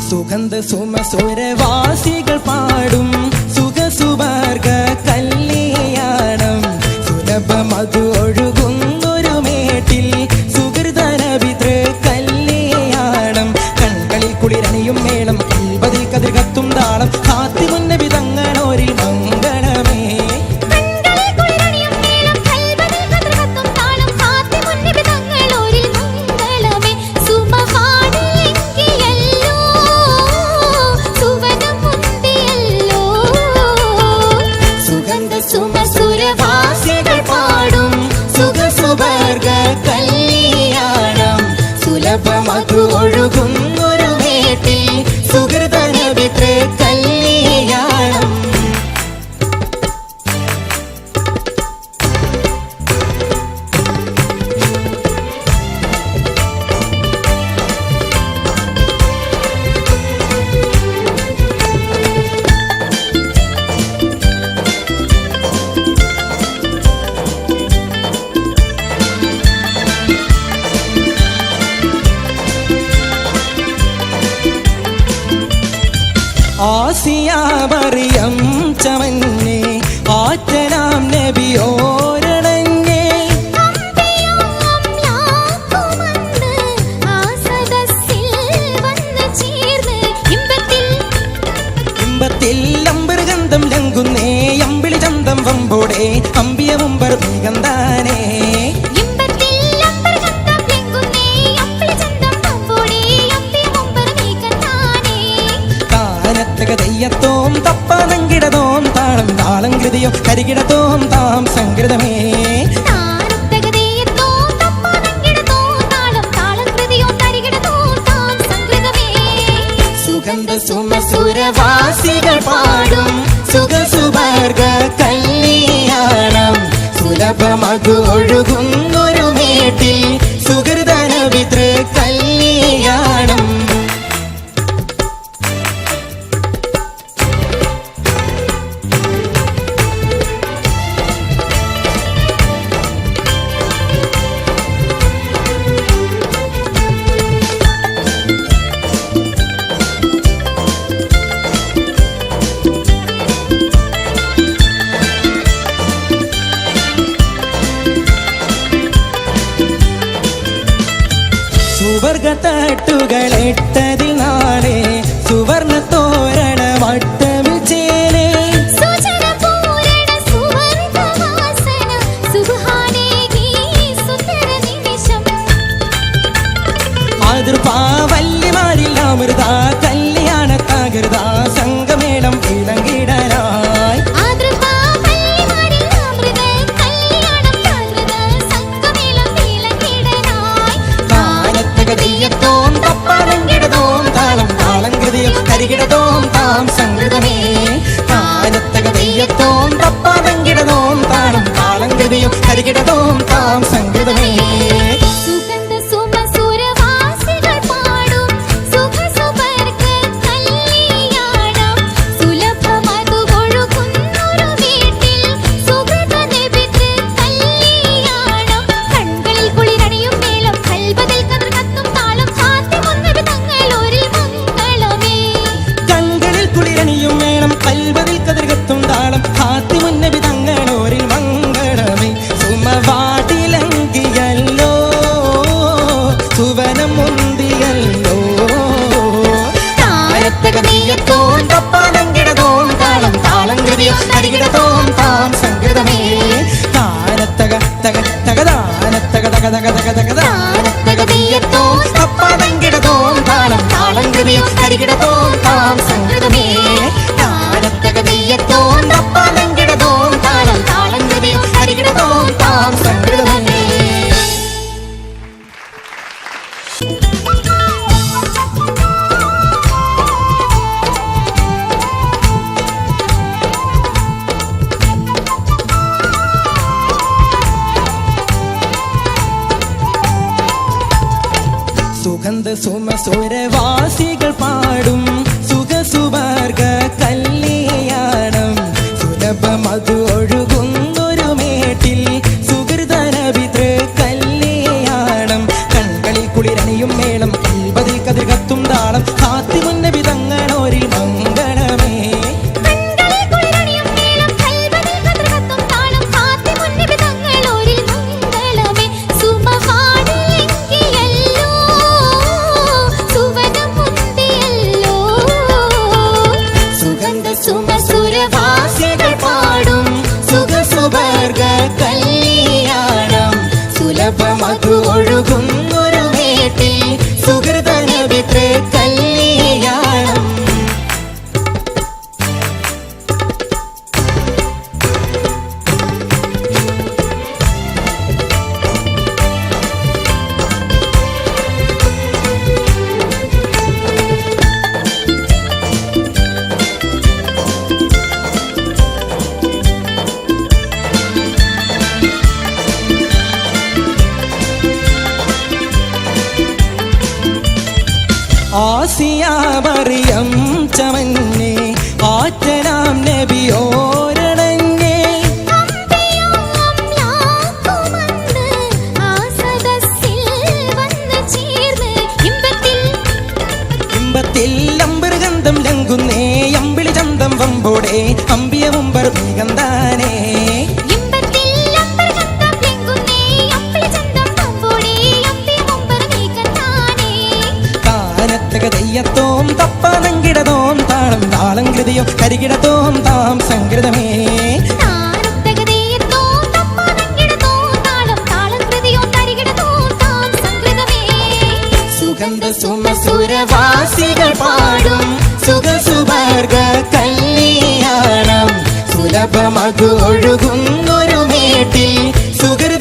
സുഗന്ധ സുമസുരവാസികൾ പാടും സുഖസുവർഗ കല്യാണം സുലഭമധു ഒഴുകുന്നൊരു മേട്ടിൽ സുഹൃതനപിതൃ കല്യാണം കൺകളിൽ കുളിരണിയും മേളം കൽബതിൽ കതിർ കത്തും താളം കാത്തിമുന്നബി തങ്ങളോരിൽ മംഗളമേ സുമസുരവാസികൾ പാടും സുഖസുവർഗ കല്യാണം സുലഭമധു ഒഴുകുന്നൊരു മേട്ടിൽ സുഹൃതനപിതൃ കല്യാണം ആസിയ മറിയം ചമഞ്ഞേ ആറ്റനാം നബിയോരണഞ്ഞേ ഇമ്പത്തിൽ അമ്പർഗന്ധം ലംഘുന്നേ അമ്പിളി ചന്തം വമ്പോടെ അമ്പിയ മുമ്പർ മികന്താനേ യത്തോം തപ്പനങ്കിടതോം താളം താളം കൃതിയോ കരികിടതോം താം സംകൃതമേ സുഗന്ധ സുമസുരവാസികൾ പാടും സുഖസുവർഗ കല്യാണം സുലഭമധു ഒഴുകുന്നൊരു മേട്ടിൽ സുഹൃതനപിതൃ കല്യാണം സുവർഗത്തട്ടുകളെട്ടതിൽ നാളെ സുവർണ തോരണ വട്ടമിൽ ചേലേ അതിർപ്പാവല്ലിമാരിൽ അമൃത കല്യാണ തകൃത സംഗമേളം ഇളങ്കിടലായി യത്തോം തപ്പനങ്കിടതോം താളം താളം കൃതിയോ കരികിടതോം താം സംകൃതമേ കാലത്തകതയ്യത്തോം തപ്പനങ്കിടതോം താളം താളം കൃതിയോ കരികിടതോം താം സംകൃതമേ കൽബതിൽ കതിർകത്തും താളം കാത്തിമുന്നബി തങ്ങളോരിൽ മംഗളമേ സുമവാടിലങ്കിയല്ലോ സുവനം മുന്തിയല്ലോ താരത്തകതീയത്തോം തപ്പനങ്കിടതോം താളം താളം കൃതിയോ കരികിടതോം താം സംകൃതമേ താരത്തക തക തകതാനത്തക തക തക തക തകതാനത്തകതീയത്തോം തപ്പനങ്കിടതോം താളം താളം കൃതിയോ കരികിടതോം താം സംകൃതമേ യത്തോം തപ്പനങ്കിടതോം താളം താളം കൃതിയോ കരികിടതോം താം സംകൃതമേ സുഗന്ധ സുമസുരവാസികൾ പാടും സുഖസുവർഗ കല്യാണം സുലഭമധു ഒഴുകുന്നൊരു മേട്ടിൽ സുഹൃതനപിതൃ കല്യാണം കൺകളിൽ കുളിരണിയും മേളം കൽബതിൽ കതിർ കത്തും താളം കാത്തിമുന്നബി ആസിയ മറിയം ചമഞ്ഞേ ആറ്റനാം നബിയോരണഞ്ഞേ ഇമ്പത്തിൽ അമ്പൃഗന്ധം ലംഘുന്നേ അമ്പിളി ചന്തം വമ്പോടെ അമ്പിയ മുമ്പർ വേഗന്താനേ തെയ്യത്തോം തപ്പനങ്കിടതോം താളം താളം കൃതിയോ കരികിടതോം താം സംഗൃതമേ സുഗന്ധ സുമസുരവാസികൾ പാടും സുഖസുവർഗ കല്യാണം സുലഭമതു ഒഴുകുന്നൊരു മേട്ടിൽ സുഹൃ